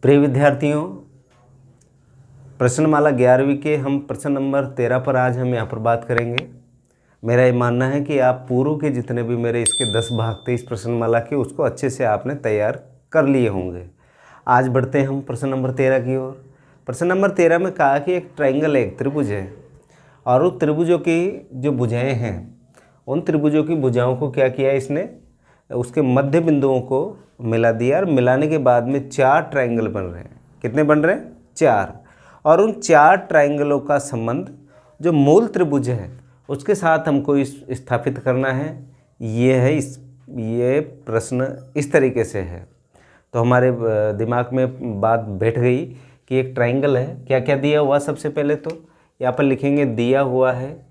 प्रिय विद्यार्थियों, प्रश्नमाला 11वीं के हम प्रश्न नंबर 13 पर आज हम यहाँ पर बात करेंगे। मेरा ये मानना है कि आप पूर्व के जितने भी मेरे इसके 10 भाग थे इस प्रश्नमाला के, उसको अच्छे से आपने तैयार कर लिए होंगे। आज बढ़ते हैं हम प्रश्न नंबर 13 की ओर। प्रश्न नंबर 13 में कहा कि एक ट्रायंगल है, एक त्रिभुज है, और उन त्रिभुजों की जो भुजाएँ हैं, उन त्रिभुजों की भुजाओं को क्या किया इसने, उसके मध्य बिंदुओं को मिला दिया, और मिलाने के बाद में 4 ट्रायंगल बन रहे हैं। कितने बन रहे हैं? 4। और उन 4 ट्रायंगलों का संबंध जो मूल त्रिभुज है उसके साथ हमको स्थापित करना है। ये प्रश्न इस तरीके से है। तो हमारे दिमाग में बात बैठ गई कि एक ट्रायंगल है, क्या क्या दिया हुआ। सबसे पहले तो यहाँ पर लिखेंगे दिया हुआ है,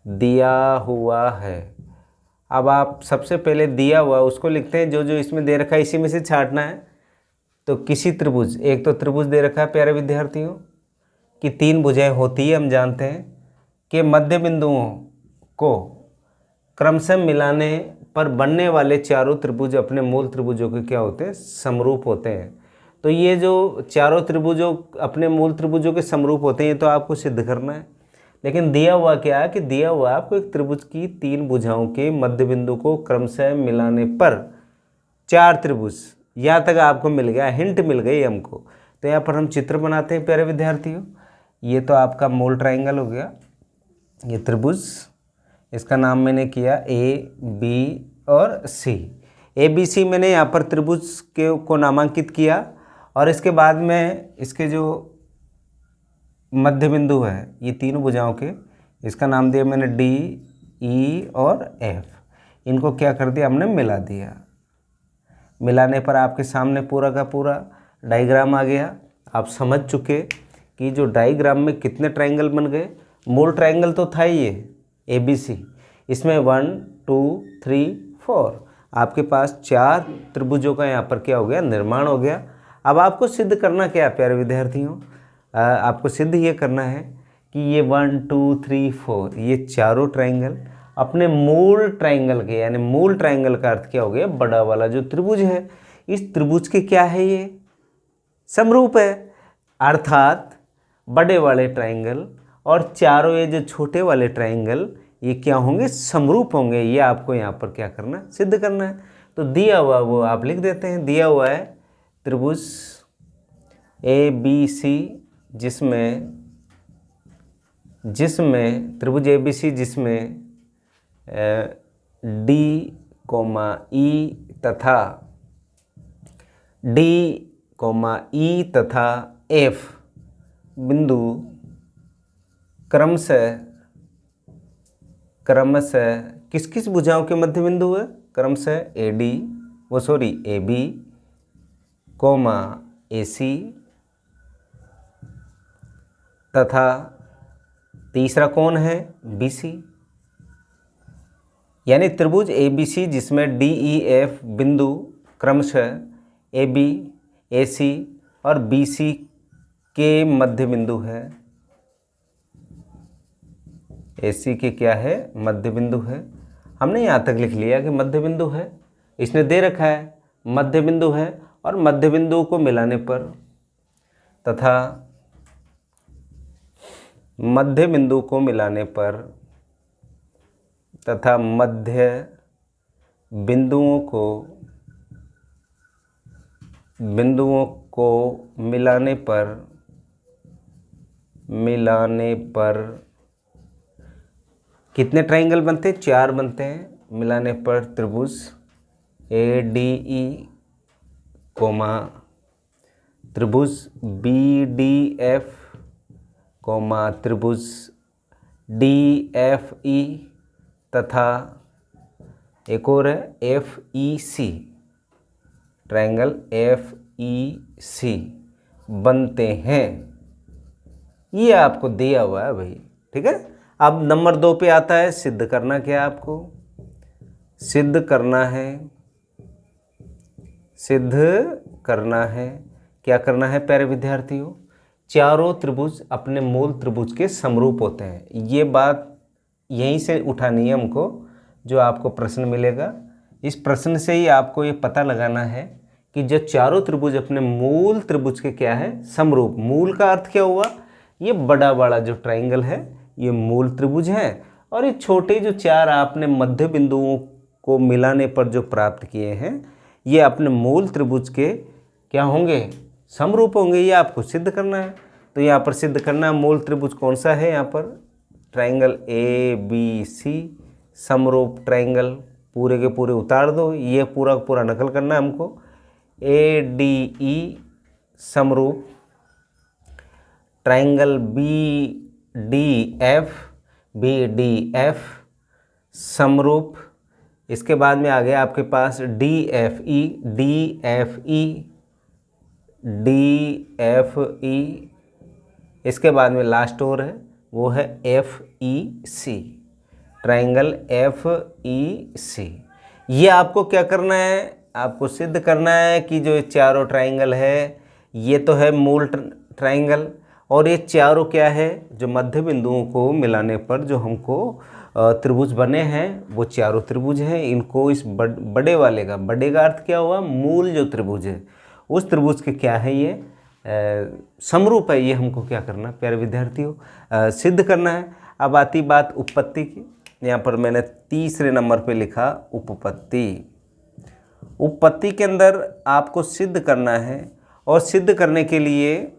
दिया हुआ है। अब आप सबसे पहले दिया हुआ उसको लिखते हैं, जो जो इसमें दे रखा है इसी में से छांटना है। तो किसी त्रिभुज, एक तो त्रिभुज दे रखा है प्यारे विद्यार्थियों कि 3 भुजाएं होती है, हम जानते हैं कि मध्य बिंदुओं को क्रमशः मिलाने पर बनने वाले चारों त्रिभुज अपने मूल त्रिभुजों के क्या होते हैं? समरूप होते हैं। तो ये जो चारों त्रिभुजों अपने मूल त्रिभुजों के समरूप होते हैं, ये तो आपको सिद्ध करना है। लेकिन दिया हुआ क्या है कि दिया हुआ आपको एक त्रिभुज की 3 भुजाओं के मध्य बिंदु को क्रमशः मिलाने पर 4 त्रिभुज, यहाँ तक आपको मिल गया, हिंट मिल गई हमको। तो यहाँ पर हम चित्र बनाते हैं प्यारे विद्यार्थियों। ये तो आपका मूल ट्रायंगल हो गया, ये त्रिभुज, इसका नाम मैंने किया AB और C। ABC मैंने यहाँ पर त्रिभुज को नामांकित किया, और इसके बाद में इसके जो मध्य बिंदु है ये 3 भुजाओं के, इसका नाम दिया मैंने D, E और F। इनको क्या कर दिया हमने? मिला दिया। मिलाने पर आपके सामने पूरा का पूरा डायग्राम आ गया। आप समझ चुके कि जो डायग्राम में कितने ट्रायंगल बन गए। मूल ट्रायंगल तो था ही ये ABC, इसमें 1 2 3 4 आपके पास 4 त्रिभुजों का यहाँ पर क्या हो गया? निर्माण हो गया। अब आपको सिद्ध करना क्या है प्यारे विद्यार्थियों? आपको सिद्ध ये करना है कि ये 1 2 3 4 ये चारों ट्रायंगल अपने मूल ट्रायंगल के, यानी मूल ट्रायंगल का अर्थ क्या हो गया? बड़ा वाला जो त्रिभुज है, इस त्रिभुज के क्या है? ये समरूप है। अर्थात बड़े वाले ट्रायंगल और चारों ये जो छोटे वाले ट्रायंगल, ये क्या होंगे? समरूप होंगे। ये आपको यहाँ पर क्या करना है? सिद्ध करना है। तो दिया हुआ वो आप लिख देते हैं। दिया हुआ है त्रिभुज ABC, जिसमें त्रिभुज ABC जिसमें D, E तथा D, E तथा F बिंदु क्रमशः किस किस भुजाओं के मध्य बिंदु है? क्रमशः AB, AC तथा तीसरा कौन है? BC। यानी त्रिभुज ABC जिसमें DEF बिंदु क्रमशः AB, AC और BC के मध्य बिंदु है। AC के क्या है? मध्य बिंदु है। हमने यहाँ तक लिख लिया कि मध्य बिंदु है। इसने दे रखा है मध्य बिंदु है, और मध्य बिंदु को मिलाने पर तथा मध्य बिंदु को मिलाने पर तथा मध्य बिंदुओं को मिलाने पर कितने ट्रायंगल बनते हैं? 4 बनते हैं। मिलाने पर त्रिभुज ADE, त्रिभुज BDF, त्रिभुज DFE तथा एक और है FEC, ट्रायंगल FEC बनते हैं। ये आपको दिया हुआ है भाई, ठीक है। अब नंबर 2 पे आता है सिद्ध करना। क्या है आपको सिद्ध करना है? क्या करना है प्यारे विद्यार्थियों? चारों त्रिभुज अपने मूल त्रिभुज के समरूप होते हैं। ये बात यहीं से उठानी है हमको, जो आपको प्रश्न मिलेगा। इस प्रश्न से ही आपको ये पता लगाना है कि जो चारों त्रिभुज अपने मूल त्रिभुज के क्या है, समरूप। मूल का अर्थ क्या हुआ, ये बड़ा वाला जो ट्राइंगल है ये मूल त्रिभुज है, और ये छोटे जो चार आपने मध्य बिंदुओं को मिलाने पर जो प्राप्त किए हैं ये अपने मूल त्रिभुज के क्या होंगे, समरूप होंगे। ये आपको सिद्ध करना है। तो यहाँ पर सिद्ध करना है मूल त्रिभुज कौन सा है, यहाँ पर ट्राइंगल ABC समरूप ट्राइंगल पूरे के पूरे उतार दो। ये पूरा पूरा नकल करना है हमको। ADE समरूप ट्राइंगल BDF समरूप। इसके बाद में आ गया आपके पास DFE इसके बाद में लास्ट और है वो है FEC ट्राइंगल FEC। ये आपको क्या करना है, आपको सिद्ध करना है कि जो ये चारों ट्राइंगल है ये तो है मूल ट्राइंगल, और ये चारों क्या है, जो मध्य बिंदुओं को मिलाने पर जो हमको त्रिभुज बने हैं वो चारों त्रिभुज हैं। इनको इस बड़े वाले का, बड़े का अर्थ क्या हुआ, मूल जो त्रिभुज है उस त्रिभुज के क्या है ये समरूप है। ये हमको क्या करना प्यारे विद्यार्थियों, सिद्ध करना है। अब आती बात उपपत्ति की। यहाँ पर मैंने तीसरे नंबर पे लिखा उपपत्ति। उपपत्ति के अंदर आपको सिद्ध करना है, और सिद्ध करने के लिए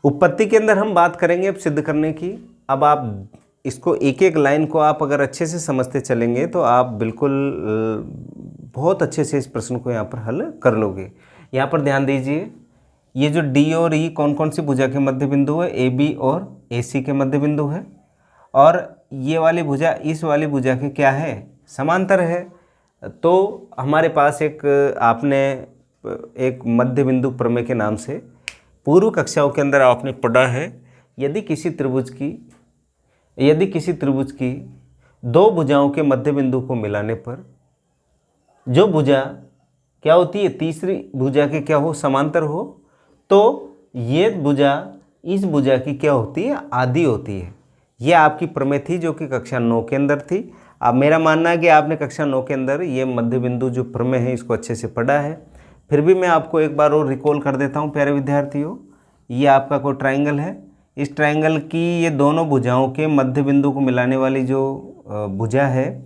उपपत्ति के अंदर हम बात करेंगे अब सिद्ध करने की। अब आप इसको एक एक लाइन को आप अगर अच्छे से समझते चलेंगे तो आप बिल्कुल बहुत अच्छे से इस प्रश्न को यहाँ पर हल कर लोगे। यहाँ पर ध्यान दीजिए, ये जो D और E कौन कौन सी भुजा के मध्य बिंदु है, AB और AC के मध्य बिंदु है, और ये वाली भुजा इस वाली भुजा के क्या है, समांतर है। तो हमारे पास आपने एक मध्य बिंदु प्रमेय के नाम से पूर्व कक्षाओं के अंदर आपने पढ़ा है। यदि किसी त्रिभुज की दो भुजाओं के मध्य बिंदु को मिलाने पर जो भुजा क्या होती है, तीसरी भुजा के क्या हो, समांतर हो, तो ये भुजा इस भुजा की क्या होती है, आदि होती है। ये आपकी प्रमेय थी जो कि कक्षा 9 के अंदर थी। अब मेरा मानना है कि आपने कक्षा 9 के अंदर ये मध्य बिंदु जो प्रमेय है इसको अच्छे से पढ़ा है। फिर भी मैं आपको एक बार और रिकॉल कर देता हूँ प्यारे विद्यार्थियों। ये आपका कोई ट्राइंगल है, इस ट्राइंगल की ये दोनों भुजाओं के मध्य बिंदु को मिलाने वाली जो भुजा है,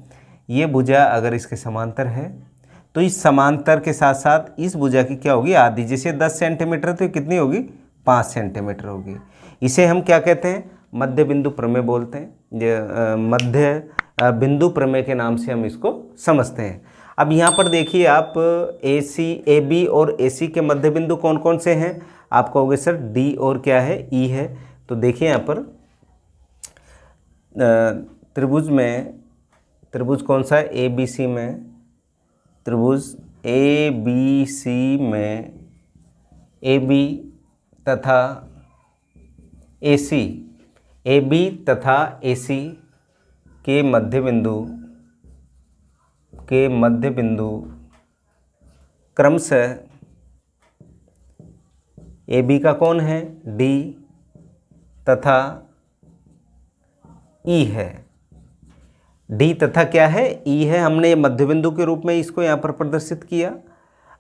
ये भुजा अगर इसके समांतर है तो इस समांतर के साथ साथ इस भुजा की क्या होगी, आदि। जैसे 10 सेंटीमीटर तो कितनी होगी, 5 सेंटीमीटर होगी। इसे हम क्या कहते हैं, मध्य बिंदु प्रमेय बोलते हैं। मध्य बिंदु प्रमेय के नाम से हम इसको समझते हैं। अब यहाँ पर देखिए आप AB और AC के मध्य बिंदु कौन कौन से हैं, आप कहोगे सर D और क्या है, E है। तो देखिए यहाँ पर त्रिभुज कौन सा है, ABC में, त्रिभुज ABC में AB तथा AC, AB तथा AC के मध्य बिंदु क्रमशः AB का कौन है, D तथा E है। D तथा क्या है, E है। हमने मध्य बिंदु के रूप में इसको यहाँ पर प्रदर्शित किया।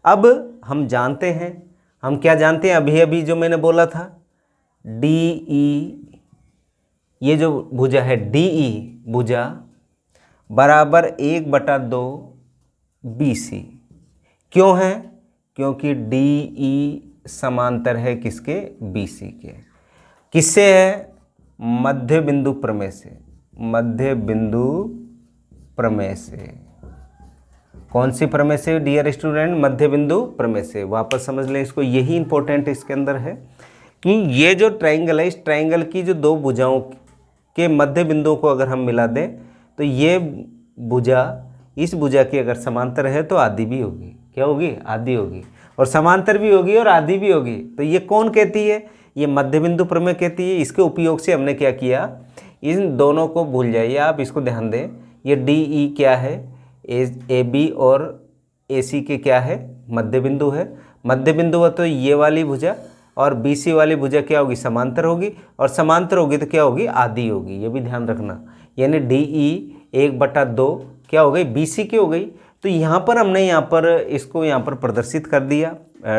अब हम जानते हैं, हम क्या जानते हैं, अभी अभी जो मैंने बोला था, DE, ये जो भुजा है DE भुजा बराबर 1/2 BC। क्यों है, क्योंकि DE समांतर है किसके, BC के। किससे है, मध्य बिंदु प्रमेय से। मध्य बिंदु प्रमेय से, कौन सी प्रमेय से डियर स्टूडेंट, मध्य बिंदु प्रमेय से। वापस समझ लें इसको, यही इंपॉर्टेंट इसके अंदर है कि ये जो ट्राइंगल है, इस ट्राइंगल की जो दो भुजाओं के मध्य बिंदुओं को अगर हम मिला दें तो ये भुजा इस भुजा की अगर समांतर है तो आदि भी होगी। क्या होगी, आदि होगी, और समांतर भी होगी और आदि भी होगी। तो ये कौन कहती है, ये मध्य बिंदु प्रमेय कहती है। इसके उपयोग से हमने क्या किया, इन दोनों को भूल जाइए आप, इसको ध्यान दें। ये DE क्या है, AB और AC के क्या है, मध्य बिंदु है। मध्य बिंदु है तो ये वाली भुजा और BC वाली भुजा क्या होगी, समांतर होगी, और समांतर होगी तो क्या होगी, आदि होगी। ये भी ध्यान रखना। यानी DE 1/2 क्या हो गई, BC की हो गई। तो तो यहाँ पर हमने इसको यहाँ पर प्रदर्शित कर दिया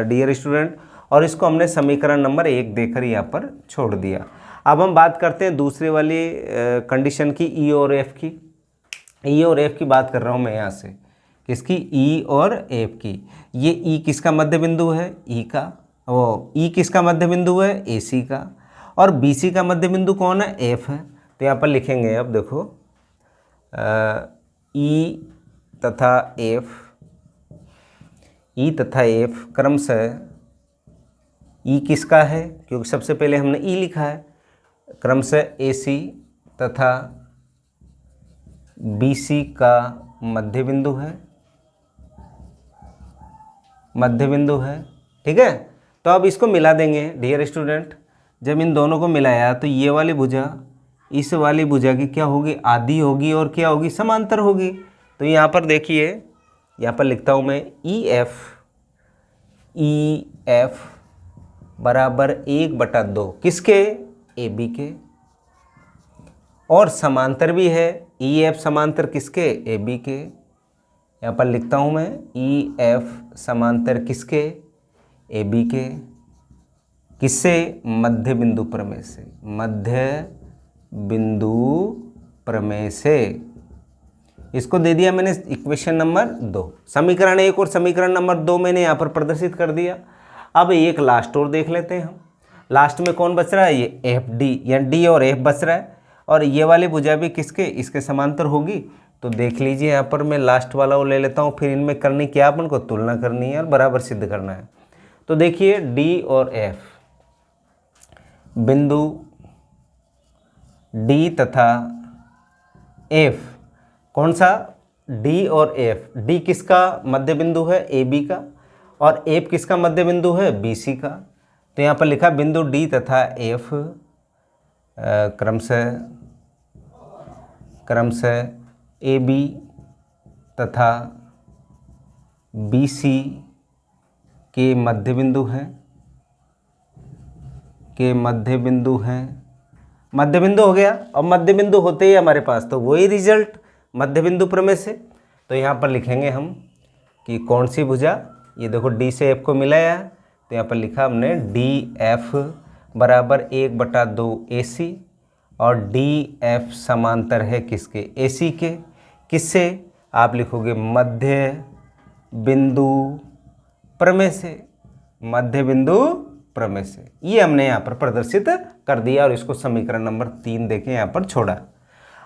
डियर स्टूडेंट, और इसको हमने समीकरण नंबर 1 देकर यहाँ पर छोड़ दिया। अब हम बात करते हैं दूसरे वाली कंडीशन की, ई और एफ की। ई और एफ की बात कर रहा हूँ मैं यहाँ से, किसकी? ई और एफ की। ये ई किसका मध्य बिंदु है? ई का। वो ई किसका मध्य बिंदु है? ए सी का। और बी सी का मध्य बिंदु कौन है? एफ है। तो यहाँ पर लिखेंगे, अब देखो ई तथा एफ, ई तथा एफ क्रमशः, ई किसका है? क्योंकि सबसे पहले हमने ई लिखा है। क्रमशः ए सी तथा बी सी का मध्य बिंदु है, मध्य बिंदु है। ठीक है, तो अब इसको मिला देंगे डियर स्टूडेंट। जब इन दोनों को मिलाया तो ये वाली भुजा इस वाली भुजा की क्या होगी? आधी होगी, और क्या होगी? समांतर होगी। तो यहाँ पर देखिए, यहाँ पर लिखता हूँ मैं ई एफ बराबर 1/2 किसके? ए बी के। और समांतर भी है, ई एफ समांतर किसके? ए बी के। यहाँ पर लिखता हूँ मैं ई एफ समांतर किसके? ए बी के। किससे? मध्य बिंदु प्रमेय से, मध्य बिंदु प्रमेय से। इसको दे दिया मैंने इक्वेशन नंबर 2। समीकरण 1 और समीकरण नंबर 2 मैंने यहाँ पर प्रदर्शित कर दिया। अब एक लास्ट और देख लेते हैं हम। लास्ट में कौन बच रहा है? ये एफ डी, या डी और एफ बच रहा है, और ये वाली भुजा भी किसके? इसके समांतर होगी। तो देख लीजिए, यहाँ पर मैं लास्ट वाला वो ले लेता हूँ। फिर इनमें करनी क्या? अपन को तुलना करनी है और बराबर सिद्ध करना है। तो देखिए, डी और एफ, बिंदु डी तथा एफ, कौन सा? डी और एफ। डी किसका मध्य बिंदु है? ए बी का। और एफ किसका मध्य बिंदु है? बी सी का। तो यहाँ पर लिखा बिंदु डी तथा एफ क्रमशः ए बी तथा बी सी के मध्य बिंदु हैं, के मध्य बिंदु हैं। मध्य बिंदु हो गया, और मध्य बिंदु होते ही हमारे पास तो वही रिजल्ट मध्य बिंदु प्रमेय से। तो यहाँ पर लिखेंगे हम कि कौन सी भुजा? ये देखो, डी से एफ को मिलाया, तो यहाँ पर लिखा हमने डी एफ बराबर 1/2 ए सी, और डी एफ समांतर है किसके? ए सी के। किससे? आप लिखोगे मध्य बिंदु प्रमेय से, मध्य बिंदु प्रमेय से। ये हमने यहाँ पर प्रदर्शित कर दिया, और इसको समीकरण नंबर 3 देके यहाँ पर छोड़ा।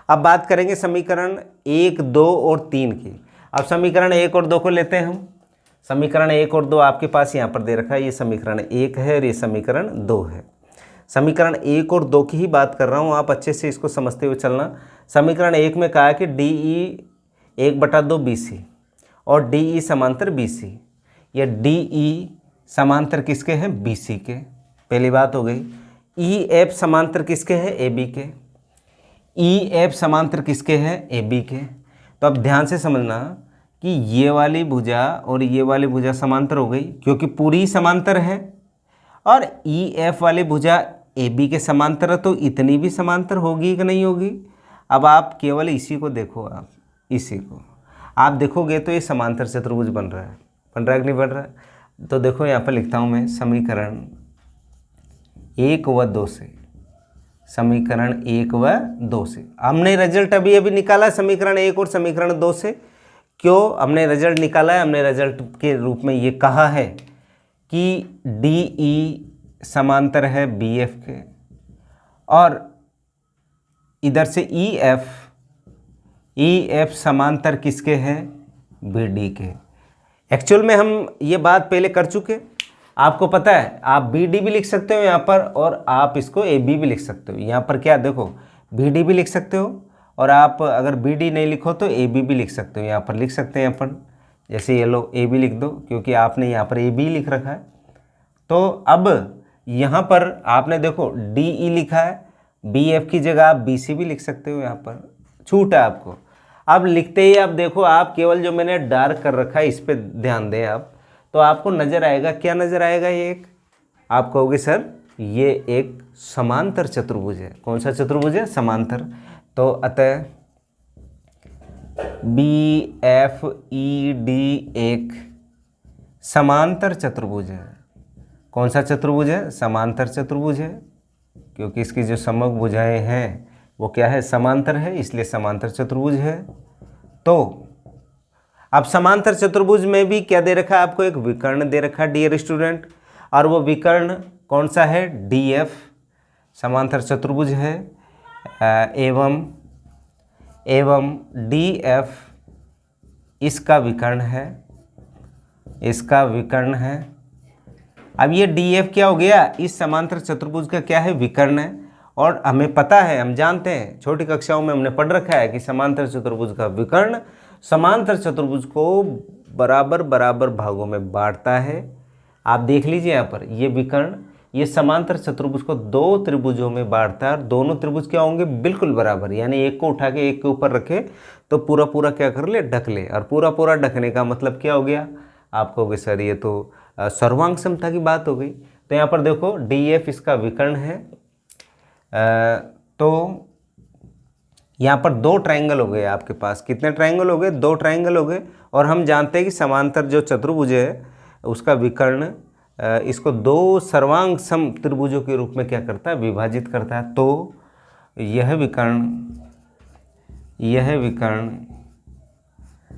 अब बात करेंगे समीकरण 1, 2 और 3 की। अब समीकरण 1 और 2 को लेते हैं हम। समीकरण 1 और 2 आपके पास यहाँ पर दे रखा है। ये समीकरण 1 है और ये समीकरण 2 है। समीकरण 1 और 2 की ही बात कर रहा हूँ, आप अच्छे से इसको समझते हुए चलना। समीकरण 1 में कहा है कि डी ई 1/2 बी सी, और डी ई समांतर बी सी। या डी ई समांतर किसके हैं? बी सी के। पहली बात हो गई। ई एफ समांतर किसके हैं? ए बी के। ई एफ समांतर किसके हैं? ए बी के। तो अब ध्यान से समझना कि ये वाली भुजा और ये वाली भुजा समांतर हो गई, क्योंकि पूरी समांतर है। और ई एफ वाली भुजा ए बी के समांतर है, तो इतनी भी समांतर होगी कि नहीं होगी? अब आप केवल इसी को देखो, आप इसी को आप देखोगे तो ये समांतर चतुर्भुज बन रहा है कि नहीं बन रहा है? तो देखो, यहाँ पर लिखता हूँ मैं समीकरण 1 व 2 से, समीकरण 1 व 2 से हमने रिजल्ट अभी निकाला है समीकरण 1 और समीकरण 2 से। क्यों हमने रिजल्ट निकाला है? हमने रिजल्ट के रूप में ये कहा है कि डी ई समांतर है बी एफ के, और इधर से ई एफ समांतर किसके हैं? बी डी के। एक्चुअल में हम ये बात पहले कर चुके, आपको पता है। आप बी डी भी लिख सकते हो यहाँ पर, और आप इसको ए बी भी लिख सकते हो। यहाँ पर क्या देखो, बी डी भी लिख सकते हो, और आप अगर बी डी नहीं लिखो तो ए बी भी लिख सकते हो। यहाँ पर लिख सकते हैं अपन, जैसे ये लो ए बी लिख दो, क्योंकि आपने यहाँ पर ए बी लिख रखा है। तो अब यहाँ पर आपने देखो डी ई लिखा है, बी एफ की जगह आप बी सी भी लिख सकते हो। यहाँ पर छूट है आपको। अब लिखते ही आप देखो, आप केवल जो मैंने डार्क कर रखा है इस पर ध्यान दें आप, तो आपको नज़र आएगा, क्या नज़र आएगा? ये एक, आप कहोगे सर ये एक समांतर चतुर्भुज है। कौन सा चतुर्भुज है? समांतर। तो अतः BFED एक समांतर चतुर्भुज है। कौन सा चतुर्भुज है? समांतर चतुर्भुज है, क्योंकि इसकी जो समग्र भुजाएं हैं वो क्या है? समांतर है, इसलिए समांतर चतुर्भुज है। तो अब समांतर चतुर्भुज में भी क्या दे रखा है आपको? एक विकर्ण दे रखा है डियर स्टूडेंट, और वो विकर्ण कौन सा है? DF समांतर चतुर्भुज है, एवं DF इसका विकर्ण है, इसका विकर्ण है। अब ये DF क्या हो गया? इस समांतर चतुर्भुज का क्या है? विकर्ण है। और हमें पता है, हम जानते हैं, छोटी कक्षाओं में हमने पढ़ रखा है कि समांतर चतुर्भुज का विकर्ण समांतर चतुर्भुज को बराबर बराबर भागों में बांटता है। आप देख लीजिए यहाँ पर, ये विकर्ण ये समांतर चतुर्भुज को दो त्रिभुजों में बांटता है, और दोनों त्रिभुज क्या होंगे? बिल्कुल बराबर, यानी एक को उठा के एक के ऊपर रखे तो पूरा पूरा क्या कर ले? ढक ले। और पूरा पूरा ढकने का मतलब क्या हो गया? आप कहोगे सर ये तो सर्वांग समता की बात हो गई। तो यहाँ पर देखो DF इसका विकर्ण है। तो यहाँ पर दो ट्रायंगल हो गए आपके पास। कितने ट्रायंगल हो गए? दो ट्रायंगल हो गए। और हम जानते हैं कि समांतर जो चतुर्भुज है उसका विकर्ण इसको दो सर्वांग सम त्रिभुजों के रूप में क्या करता है? विभाजित करता है। तो यह विकर्ण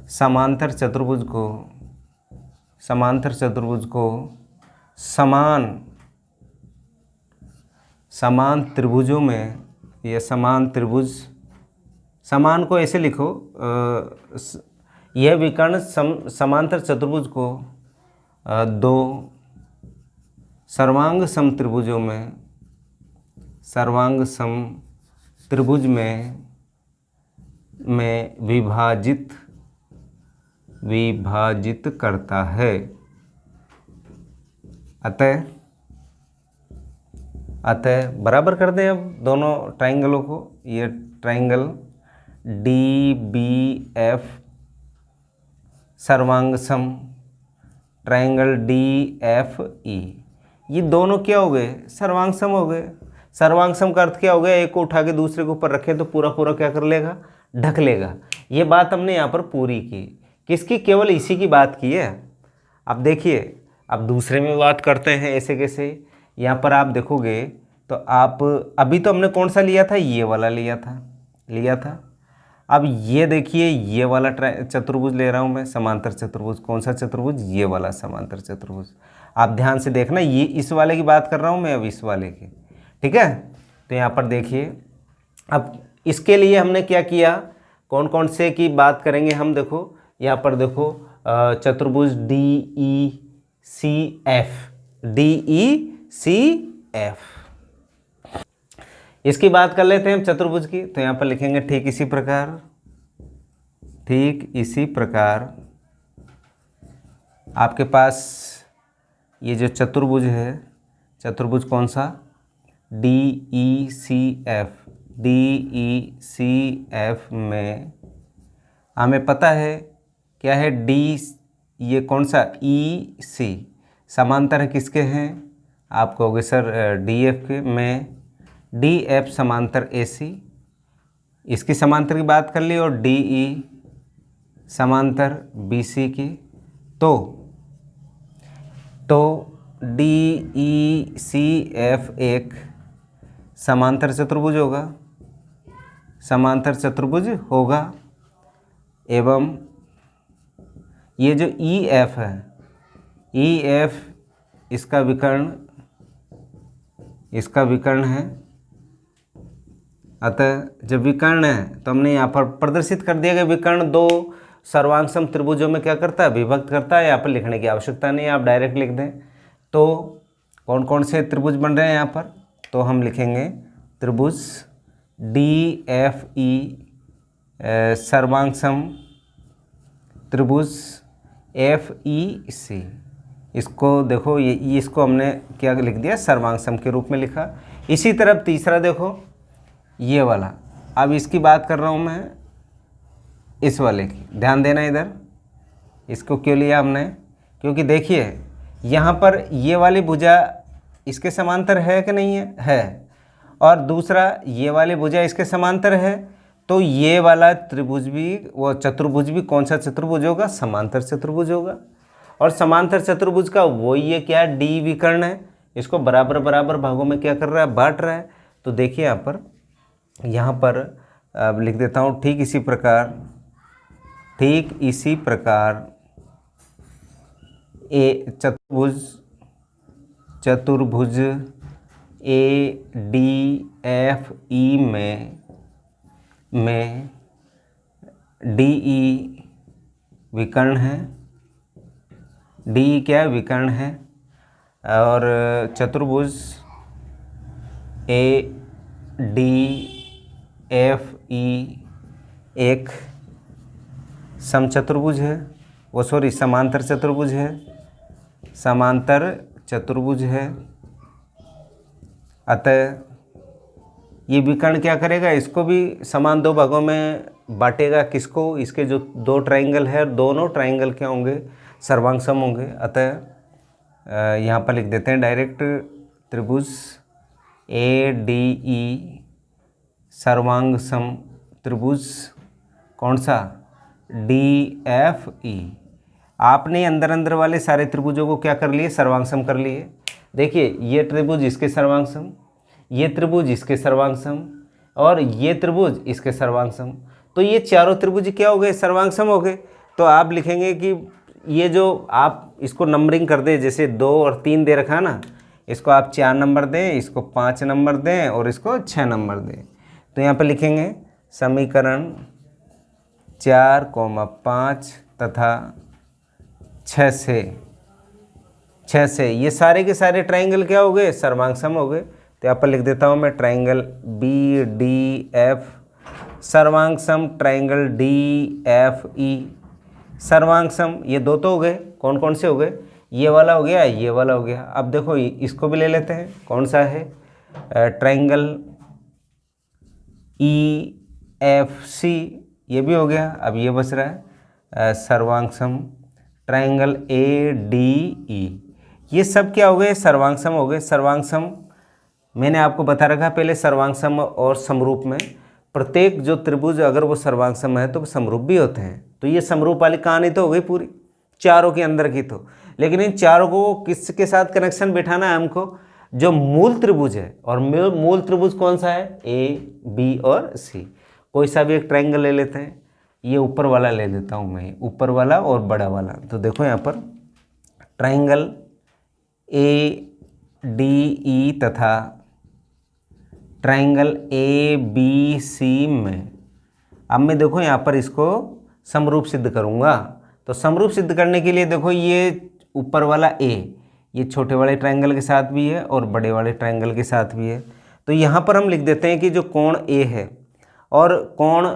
समांतर चतुर्भुज को समान त्रिभुजों में, यह समान त्रिभुज, समान को ऐसे लिखो, यह विकर्ण समांतर चतुर्भुज को दो सर्वांग सम त्रिभुजों में, सर्वांग सम त्रिभुज में विभाजित करता है। अतः बराबर कर दें अब दोनों ट्रायंगलों को। ये ट्रायंगल DBF सर्वांग सम, ट्रायंगल DFE, ये दोनों क्या हो गए? सर्वांग सम हो गए। सर्वांग सम का अर्थ क्या हो गया? एक को उठा के दूसरे के ऊपर रखें तो पूरा पूरा क्या कर लेगा? ढक लेगा। ये बात हमने यहाँ पर पूरी की। किसकी? केवल इसी की बात की है। अब देखिए, अब दूसरे में बात करते हैं ऐसे कैसे। यहाँ पर आप देखोगे तो आप अभी तो हमने कौन सा लिया था? ये वाला लिया था। अब ये देखिए, ये वाला चतुर्भुज ले रहा हूँ मैं, समांतर चतुर्भुज। कौन सा चतुर्भुज? ये वाला समांतर चतुर्भुज। आप ध्यान से देखना, ये इस वाले की बात कर रहा हूँ मैं, अब इस वाले की, ठीक है। तो यहाँ पर देखिए, अब इसके लिए हमने क्या किया? कौन कौन से की बात करेंगे हम? देखो यहाँ पर देखो, चतुर्भुज DECF, इसकी बात कर लेते हैं हम चतुर्भुज की। तो यहाँ पर लिखेंगे ठीक इसी प्रकार आपके पास ये जो चतुर्भुज है, चतुर्भुज कौन सा? DECF में हमें पता है क्या है? ये कौन सा? EC समांतर है किसके हैं? आप कहोगे सर DF के में, DF समांतर AC, इसकी समांतर की बात कर ली, और DE समांतर BC की। तो DECF एक समांतर चतुर्भुज होगा, एवं ये जो EF है, EF इसका विकर्ण है। अतः जब विकर्ण है तो हमने यहाँ पर प्रदर्शित कर दिया कि विकर्ण दो सर्वांग सम त्रिभुजों में क्या करता है? विभक्त करता है। यहाँ पर लिखने की आवश्यकता नहीं है, आप डायरेक्ट लिख दें। तो कौन कौन से त्रिभुज बन रहे हैं यहाँ पर? तो हम लिखेंगे त्रिभुज DFE सर्वांग सम त्रिभुज FEC। इसको देखो, ये इसको हमने क्या लिख दिया? सर्वांग सम के रूप में लिखा। इसी तरह तीसरा देखो, ये वाला। अब इसकी बात कर रहा हूँ मैं, इस वाले की। ध्यान देना इधर, इसको क्यों लिया हमने? क्योंकि देखिए यहाँ पर ये वाली भुजा इसके समांतर है कि नहीं है? है। और दूसरा ये वाली भुजा इसके समांतर है। तो ये वाला त्रिभुज भी, वो चतुर्भुज भी कौन सा चतुर्भुज होगा? समांतर चतुर्भुज होगा। और समांतर चतुर्भुज का वो ये क्या डी विकर्ण है, इसको बराबर बराबर भागों में क्या कर रहा है? बांट रहा है। तो देखिए यहाँ पर अब लिख देता हूँ, ठीक इसी प्रकार ए चतुर्भुज ए डी एफ ई में डी ई विकर्ण है, डी क्या है? विकर्ण है। और चतुर्भुज ए डी एफ ई एक समचतुर्भुज है, वो सॉरी समांतर चतुर्भुज है, समांतर चतुर्भुज है। अतः ये विकर्ण क्या करेगा? इसको भी समान दो भागों में बांटेगा। किसको? इसके जो दो ट्राइंगल है, दोनों ट्राइंगल क्या होंगे? सर्वांगसम होंगे। अतः यहाँ पर लिख देते हैं डायरेक्ट, त्रिभुज ए डी ई सर्वांगसम त्रिभुज कौन सा? डी एफ ई। आपने अंदर अंदर वाले सारे त्रिभुजों को क्या कर लिए? सर्वांगसम कर लिए। देखिए ये त्रिभुज इसके सर्वांगसम, ये त्रिभुज इसके सर्वांगसम, और ये त्रिभुज इसके सर्वांगसम। तो ये चारों त्रिभुज क्या हो गए? सर्वांगसम हो गए। तो आप लिखेंगे कि ये जो आप इसको नंबरिंग कर दें, जैसे 2 और 3 दे रखा ना, इसको आप 4 नंबर दें, इसको 5 नंबर दें और इसको 6 नंबर दें। तो यहाँ पर लिखेंगे समीकरण 4, 5 तथा 6 से ये सारे के सारे ट्राइंगल क्या हो गए? सर्वांगसम हो गए। तो यहाँ पर लिख देता हूँ मैं, ट्राइंगल बी डी एफ सर्वांगसम, ट्राइंगल डी एफ ई सर्वांगसम। ये दो तो हो गए। कौन कौन से हो गए? ये वाला हो गया, ये वाला हो गया। अब देखो इसको भी ले लेते हैं। कौन सा है? ट्राइंगल ई एफ सी, ये भी हो गया। अब ये बच रहा है सर्वांगसम ट्राइंगल ए डी ई। ये सब क्या हो गए? सर्वांगसम हो गए। सर्वांगसम मैंने आपको बता रखा पहले, सर्वांगसम और समरूप में प्रत्येक जो त्रिभुज अगर वो सर्वांगसम है तो वो समरूप भी होते हैं। तो ये समरूप वाली कहानी तो हो गई पूरी, चारों के अंदर की। तो लेकिन इन चारों को किसके साथ कनेक्शन बिठाना है हमको? जो मूल त्रिभुज है। और मूल त्रिभुज कौन सा है? ए बी और सी। कोई सा भी एक ट्राइंगल ले लेते हैं। ये ऊपर वाला ले लेता हूँ मैं, ऊपर वाला और बड़ा वाला। तो देखो यहाँ पर ट्राइंगल ए डी ई तथा ट्राइंगल ए बी सी में, अब मैं देखो यहाँ पर इसको समरूप सिद्ध करूँगा। तो समरूप सिद्ध करने के लिए देखो, ये ऊपर वाला ए ये छोटे वाले ट्राइंगल के साथ भी है और बड़े वाले ट्राइंगल के साथ भी है। तो यहाँ पर हम लिख देते हैं कि जो कोण ए है और कोण,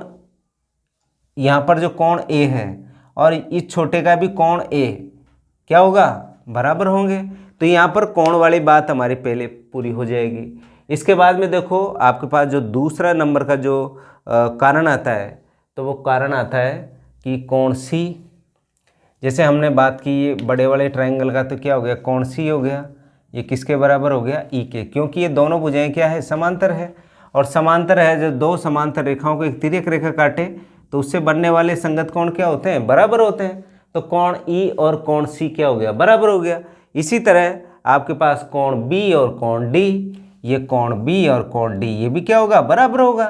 यहाँ पर जो कोण ए है और इस छोटे का भी कोण ए क्या होगा? बराबर होंगे। तो यहाँ पर कोण वाली बात हमारी पहले पूरी हो जाएगी। इसके बाद में देखो आपके पास जो दूसरा नंबर का जो कारण आता है, तो वो कारण आता है कि कोण सी। जैसे हमने बात की ये बड़े वाले ट्राइंगल का, तो क्या हो गया? कोण सी हो गया। ये किसके बराबर हो गया? ई के, क्योंकि ये दोनों भुजाएं क्या है? समांतर है। और समांतर है, जब दो समांतर रेखाओं को एक तिर्यक रेखा काटे तो उससे बनने वाले संगत कोण क्या होते हैं? बराबर होते हैं। तो कोण ई और कोण सी क्या हो गया? बराबर हो गया। इसी तरह आपके पास कोण बी और कोण डी, ये कोण बी और कोण डी ये भी क्या होगा? बराबर होगा।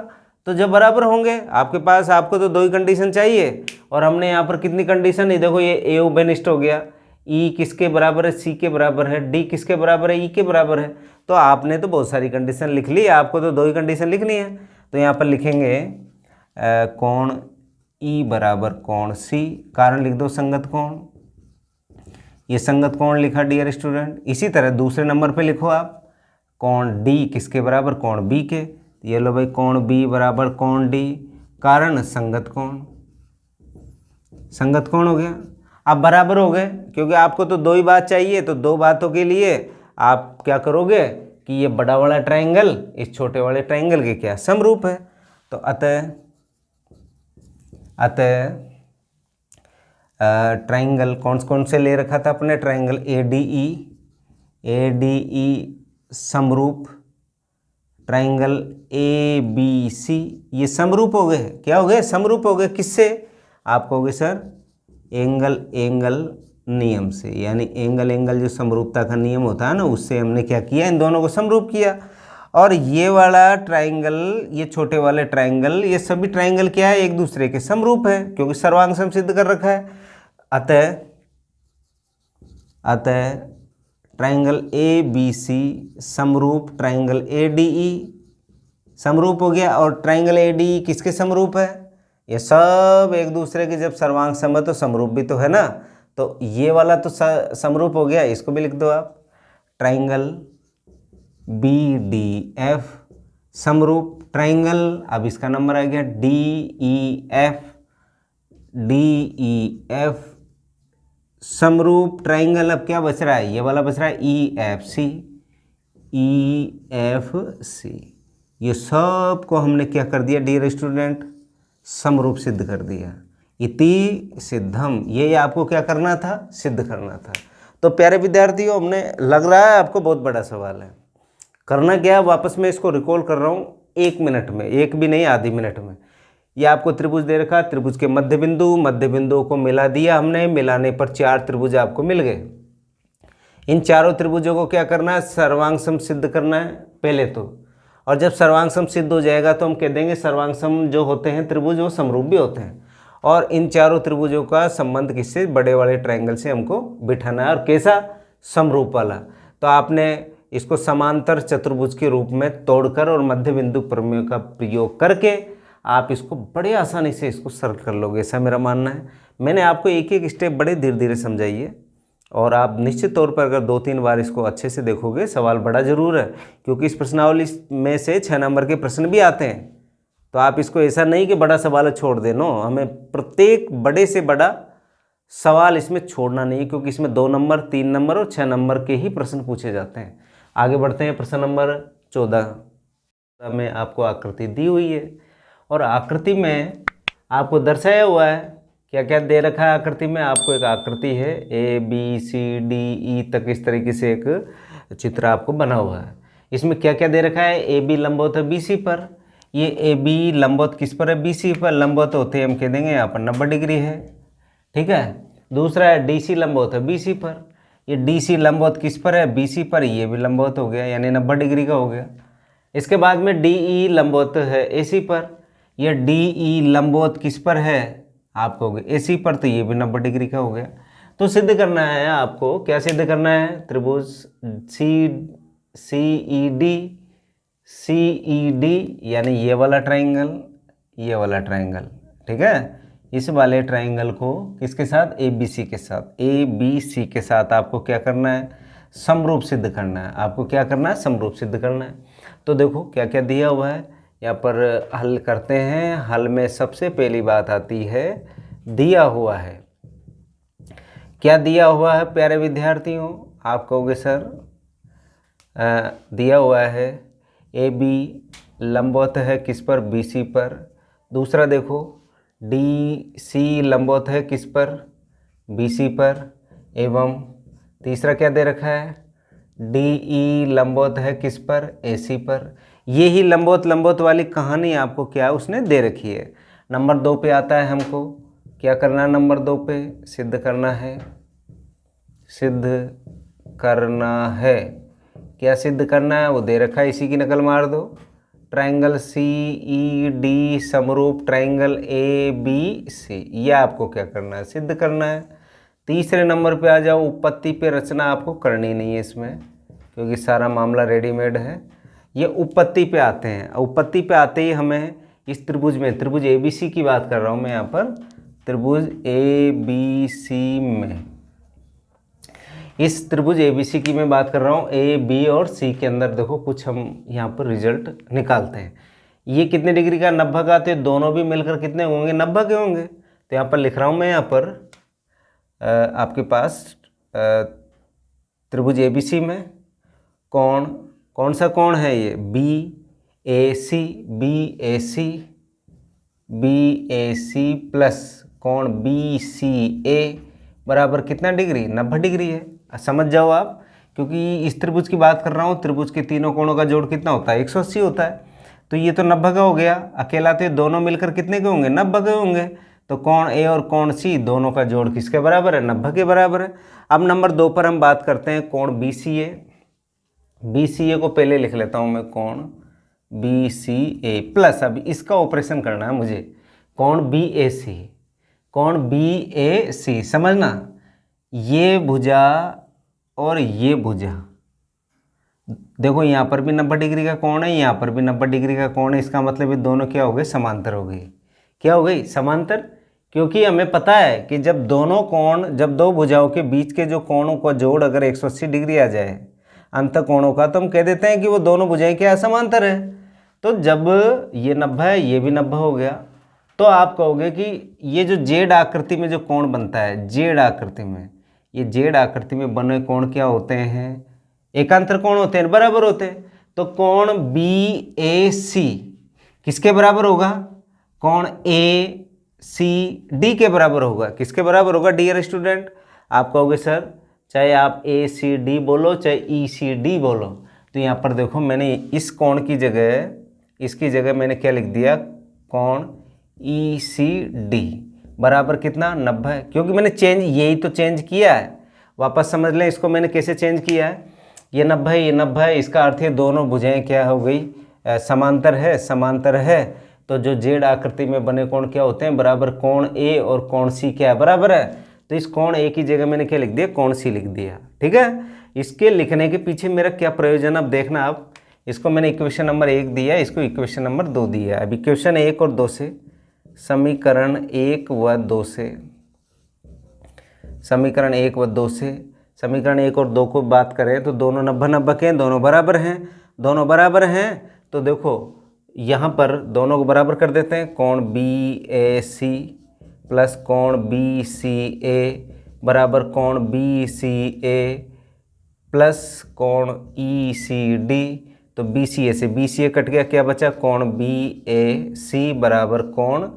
तो जब बराबर होंगे आपके पास, आपको तो दो ही कंडीशन चाहिए, और हमने यहाँ पर कितनी कंडीशन है? देखो ये ए उभयनिष्ठ हो गया, ई किसके बराबर है? सी के बराबर है, डी किसके बराबर है? ई के बराबर है। तो आपने तो बहुत सारी कंडीशन लिख ली, आपको तो दो ही कंडीशन लिखनी है। तो यहाँ पर लिखेंगे कोण ई बराबर कोण सी, कारण लिख दो संगत कोण। ये संगत कोण लिखा डियर स्टूडेंट। इसी तरह दूसरे नंबर पे लिखो आप कोण डी किसके बराबर? कोण बी के। ये लो भाई, कोण बी बराबर कोण डी, कारण संगत कोण। संगत कोण हो गया। अब बराबर हो गए, क्योंकि आपको तो दो ही बात चाहिए। तो दो बातों के लिए आप क्या करोगे कि ये बड़ा वाला ट्राइंगल इस छोटे वाले ट्राइंगल के क्या? समरूप है। तो अतः ट्राइंगल कौन से ले रखा था अपने? ट्राइंगल ए डी ई समरूप ट्राइंगल ए बी सी, ये समरूप हो गए। क्या हो गए? समरूप हो गए। किससे? आप कहोगे सर एंगल एंगल नियम से, यानी एंगल एंगल जो समरूपता का नियम होता है ना, उससे हमने क्या किया, इन दोनों को समरूप किया। और ये वाला ट्राइंगल, ये छोटे वाले ट्राइंगल, ये सभी ट्राइंगल क्या है, एक दूसरे के समरूप है, क्योंकि सर्वांग सम सिद्ध कर रखा है। अतः ट्राइंगल ए बी सी समरूप ट्राइंगल ए डी ई समरूप हो गया। और ट्राइंगल ए डी ई किसके समरूप है? ये सब एक दूसरे के जब सर्वांग सम है तो समरूप भी तो है ना, तो ये वाला तो समरूप हो गया, इसको भी लिख दो आप। ट्राइंगल बी डी एफ समरूप ट्राइंगल, अब इसका नंबर आ गया डी ई एफ समरूप ट्राइंगल। अब क्या बच रहा है? ये वाला बच रहा है ई एफ सी। ये सब को हमने क्या कर दिया डियर स्टूडेंट? समरूप सिद्ध कर दिया। इति सिद्धम, ये आपको क्या करना था? सिद्ध करना था। तो प्यारे विद्यार्थियों, हमने, लग रहा है आपको बहुत बड़ा सवाल है, करना क्या? वापस मैं इसको रिकॉल कर रहा हूँ 1 मिनट में, एक भी नहीं आधी मिनट में। ये आपको त्रिभुज दे रखा, त्रिभुज के मध्य बिंदु को मिला दिया हमने, मिलाने पर 4 त्रिभुज आपको मिल गए। इन चारों त्रिभुजों को क्या करना है? सर्वांग सम सिद्ध करना है पहले तो, और जब सर्वांग सम सिद्ध हो जाएगा तो हम कह देंगे सर्वांग सम जो होते हैं त्रिभुज वो समरूप भी होते हैं। और इन चारों त्रिभुजों का संबंध किससे? बड़े वाले ट्रायंगल से हमको बिठाना है। और कैसा? समरूप वाला। तो आपने इसको समांतर चतुर्भुज के रूप में तोड़कर और मध्य बिंदु प्रमेय का प्रयोग करके आप इसको बड़े आसानी से इसको सरल कर लोगे, ऐसा मेरा मानना है। मैंने आपको एक एक स्टेप बड़े धीरे धीरे समझाइए, और आप निश्चित तौर पर अगर 2-3 बार इसको अच्छे से देखोगे, सवाल बड़ा ज़रूर है, क्योंकि इस प्रश्नावली में से 6 नंबर के प्रश्न भी आते हैं। तो आप इसको ऐसा नहीं कि बड़ा सवाल छोड़ दे, नो, हमें प्रत्येक बड़े से बड़ा सवाल इसमें छोड़ना नहीं है, क्योंकि इसमें 2 नंबर, 3 नंबर और 6 नंबर के ही प्रश्न पूछे जाते हैं। आगे बढ़ते हैं। प्रश्न नंबर 14 में आपको आकृति दी हुई है, और आकृति में आपको दर्शाया हुआ है, क्या क्या दे रखा है आकृति में? आपको एक आकृति है A B C D E तक, इस तरीके से एक चित्र आपको बना हुआ है। इसमें क्या क्या दे रखा है? ए बी लंबवत है बी सी पर। ये ए बी लंबवत किस पर है? बी सी पर। लंबवत होते हैं हम कह देंगे यहाँ पर 90 डिग्री है, ठीक है। दूसरा है डी सी लंबवत है बी सी पर। ये डी सी लंबवत किस पर है? बी सी पर। ये भी लंबवत हो गया, यानी 90 डिग्री का हो गया। इसके बाद में डी ई लंबवत है ए सी पर। यह डी ई लंबवत किस पर है? आप कहोगे ए सी पर, तो ये भी 90 डिग्री का हो गया। तो सिद्ध करना है आपको, क्या सिद्ध करना है? त्रिभुज सी ई डी, यानी ये वाला ट्राइंगल, ये वाला ट्राइंगल, ठीक है। इस वाले ट्राइंगल को किसके साथ? ए बी सी के साथ। ए बी सी के साथ आपको क्या करना है? समरूप सिद्ध करना है। आपको क्या करना है? समरूप सिद्ध करना है। तो देखो क्या क्या दिया हुआ है, यहाँ पर हल करते हैं। हल में सबसे पहली बात आती है दिया हुआ है। क्या दिया हुआ है प्यारे विद्यार्थियों? आप कहोगे सर दिया हुआ है ए बी लंबवत है किस पर? बी सी पर। दूसरा देखो डी सी लंबवत है किस पर? बी सी पर। एवं तीसरा क्या दे रखा है? डी ई लंबवत है किस पर? ए सी पर। ये ही लंबवत वाली कहानी आपको क्या उसने दे रखी है। नंबर 2 पे आता है, हमको क्या करना है? नंबर 2 पे सिद्ध करना है। क्या सिद्ध करना है? वो दे रखा है, इसी की नकल मार दो। ट्राइंगल सी ई डी समरूप ट्राइंगल ए बी सी, ये आपको क्या करना है? सिद्ध करना है। तीसरे नंबर पे आ जाओ। उत्पत्ति पे रचना आपको करनी नहीं है इसमें, क्योंकि सारा मामला रेडीमेड है। ये उत्पत्ति पे आते हैं। उत्पत्ति पे आते ही हमें इस त्रिभुज में, त्रिभुज ए बी सी की बात कर रहा हूँ मैं यहाँ पर, त्रिभुज ए बी सी में, इस त्रिभुज ए बी सी की मैं बात कर रहा हूँ। ए बी और सी के अंदर देखो कुछ हम यहाँ पर रिजल्ट निकालते हैं। ये कितने डिग्री का? 90 का। तो दोनों भी मिलकर कितने होंगे? 90 के होंगे। तो यहाँ पर लिख रहा हूँ मैं, यहाँ पर आपके पास त्रिभुज ए बी सी में कौन सा कोण है? ये बी ए सी प्लस कोण बी सी ए बराबर कितना डिग्री? 90 डिग्री है। समझ जाओ आप, क्योंकि इस त्रिभुज की बात कर रहा हूँ। त्रिभुज के तीनों कोणों का जोड़ कितना होता है? 180 होता है। तो ये तो 90 का हो गया। अकेला तो दोनों मिलकर कितने के होंगे? 90 के होंगे। तो कोण ए और कोण सी दोनों का जोड़ किसके बराबर है? 90 के बराबर है। अब नंबर 2 पर हम बात करते हैं कोण बी सी ए। बी सी ए को पहले लिख लेता हूँ मैं, कोण बी सी ए प्लस, अब इसका ऑपरेशन करना है मुझे, कोण बी ए सी। कोण बी ए सी समझना, ये भुजा और ये भुजा, देखो यहाँ पर भी 90 डिग्री का कोण है, यहाँ पर भी 90 डिग्री का कोण है। इसका मतलब ये दोनों क्या हो गए? समांतर हो गई। क्या हो गई? समांतर। क्योंकि हमें पता है कि जब दोनों कोण, जब दो भुजाओं के बीच के जो कोणों का जोड़ अगर 180 डिग्री आ जाए अंत कोणों का, तो हम कह देते हैं कि वो दोनों भुजाएं क्या समांतर है। तो जब ये 90 है, ये भी 90 हो गया, तो आप कहोगे कि ये जो जेड आकृति में जो कोण बनता है, जेड आकृति में, ये जेड आकृति में बने कोण क्या होते हैं? एकांतर कोण होते हैं, बराबर होते हैं। तो कोण बी ए सी किसके बराबर होगा? कोण ए सी डी के बराबर होगा। किसके बराबर होगा डियर स्टूडेंट? आप कहोगे सर चाहे आप ए सी डी बोलो चाहे ई सी डी बोलो, तो यहाँ पर देखो मैंने इस कोण की जगह, इसकी जगह मैंने क्या लिख दिया? कोण ई सी डी बराबर कितना? 90। क्योंकि मैंने चेंज, यही तो चेंज किया है। वापस समझ लें इसको मैंने कैसे चेंज किया है। ये 90 है, ये 90 है, इसका अर्थ है दोनों भुजाएं क्या हो गई? समांतर है। समांतर है तो जो जेड आकृति में बने कोण क्या होते हैं? बराबर कोण ए और कोण सी क्या है? बराबर है। तो इस कोण ए की जगह मैंने क्या लिख दिया? कोण सी लिख दिया। ठीक है, इसके लिखने के पीछे मेरा क्या प्रयोजन, अब देखना आप। इसको मैंने इक्वेशन नंबर 1 दिया, इसको इक्वेशन नंबर 2 दिया। अब इक्वेशन 1 और 2 से, समीकरण 1 व 2 से, समीकरण 1 व 2 से, समीकरण 1 और 2 को बात करें तो दोनों 90-90 के हैं, दोनों बराबर हैं। दोनों बराबर हैं तो देखो यहाँ पर दोनों को बराबर कर देते हैं। कोण बी ए सी प्लस कोण बी सी ए बराबर कोण बी सी ए प्लस कोण ई सी डी। तो बी सी ए से बी सी ए कट गया, क्या बचा? कोण बी ए सी बराबर कोण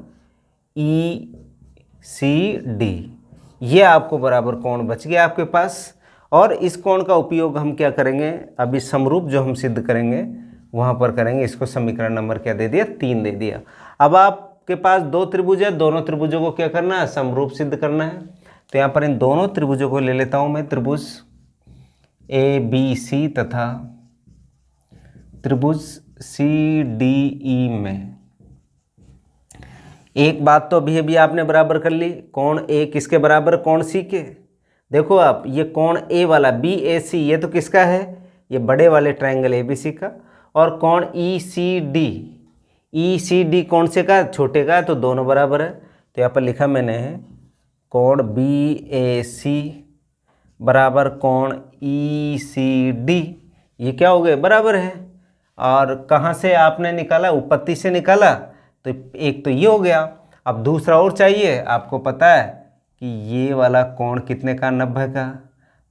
ई सी डी। ये आपको बराबर कोण बच गया आपके पास। और इस कोण का उपयोग हम क्या करेंगे? अभी समरूप जो हम सिद्ध करेंगे वहाँ पर करेंगे। इसको समीकरण नंबर क्या दे दिया? 3 दे दिया। अब आपके पास 2 त्रिभुज है, दोनों त्रिभुजों को क्या करना है? समरूप सिद्ध करना है। तो यहाँ पर इन दोनों त्रिभुजों को ले लेता हूँ मैं, त्रिभुज ए बी सी तथा त्रिभुज सी डी ई में। एक बात तो अभी आपने बराबर कर ली, कोण ए किसके बराबर? कोण सी के। देखो आप, ये कोण ए वाला बी ए सी ये तो किसका है? ये बड़े वाले ट्रायंगल ए बी सी का। और कोण ई सी डी, ई सी डी कौन से का? छोटे का। तो दोनों बराबर है। तो यहाँ पर लिखा मैंने कोण बी ए सी बराबर कोण ई सी डी, ये क्या हो गए? बराबर है। और कहाँ से आपने निकाला? उत्पत्ति से निकाला। तो एक तो ये हो गया। अब दूसरा और चाहिए। आपको पता है कि ये वाला कोण कितने का? 90 का।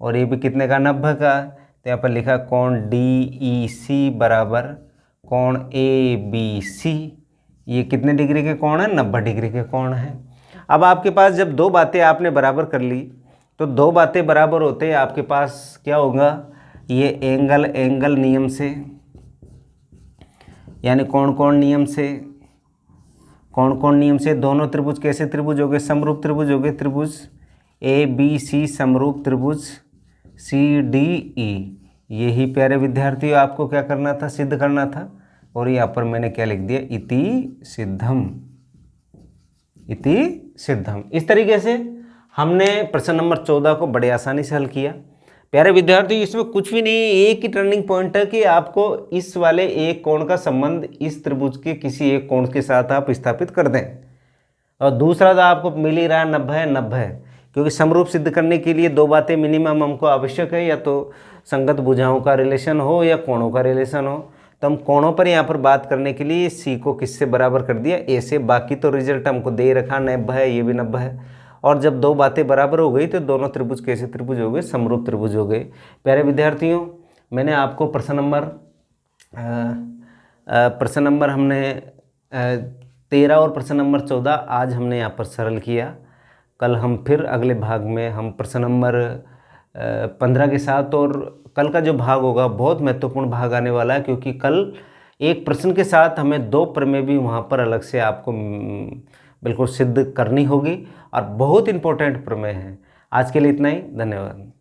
और ये भी कितने का? 90 का। तो यहाँ पर लिखा कोण डी ई सी बराबर कोण ए बी सी, ये कितने डिग्री के कोण है? 90 डिग्री के कोण है। अब आपके पास जब 2 बातें आपने बराबर कर ली, तो 2 बातें बराबर होते हैं आपके पास क्या होगा? ये एंगल एंगल नियम से, यानी कोण कोण नियम से, कोण कोण नियम से दोनों त्रिभुज कैसे त्रिभुज हो गए? समरूप त्रिभुज हो गए। त्रिभुज ए बी सी समरूप त्रिभुज सी डी ई। यही प्यारे विद्यार्थियों आपको क्या करना था? सिद्ध करना था। और यहाँ पर मैंने क्या लिख दिया? इति सिद्धम, इति सिद्धम। इस तरीके से हमने प्रश्न नंबर 14 को बड़े आसानी से हल किया। प्यारे विद्यार्थियों, इसमें कुछ भी नहीं, एक ही टर्निंग पॉइंट है कि आपको इस वाले एक कोण का संबंध इस त्रिभुज के किसी एक कोण के साथ आप स्थापित कर दें। और दूसरा तो आपको मिल ही रहा है 90 है, 90 है। क्योंकि समरूप सिद्ध करने के लिए 2 बातें मिनिमम हमको आवश्यक है, या तो संगत भुजाओं का रिलेशन हो या कोणों का रिलेशन हो। तो हम कोणों पर यहाँ पर बात करने के लिए सी को किससे बराबर कर दिया? ए से। बाकी तो रिजल्ट हमको दे ही रखा, 90 है, ये भी 90 है। और जब 2 बातें बराबर हो गई तो दोनों त्रिभुज कैसे त्रिभुज हो गए? समरूप त्रिभुज हो गए। प्यारे विद्यार्थियों, मैंने आपको प्रश्न नंबर हमने 13 और प्रश्न नंबर 14 आज हमने यहाँ पर सरल किया। कल हम फिर अगले भाग में हम प्रश्न नंबर 15 के साथ। और कल का जो भाग होगा बहुत महत्वपूर्ण भाग आने वाला है, क्योंकि कल एक प्रश्न के साथ हमें 2 प्रमेय भी वहाँ पर अलग से आपको बिल्कुल सिद्ध करनी होगी, और बहुत इंपॉर्टेंट प्रमेय है। आज के लिए इतना ही, धन्यवाद।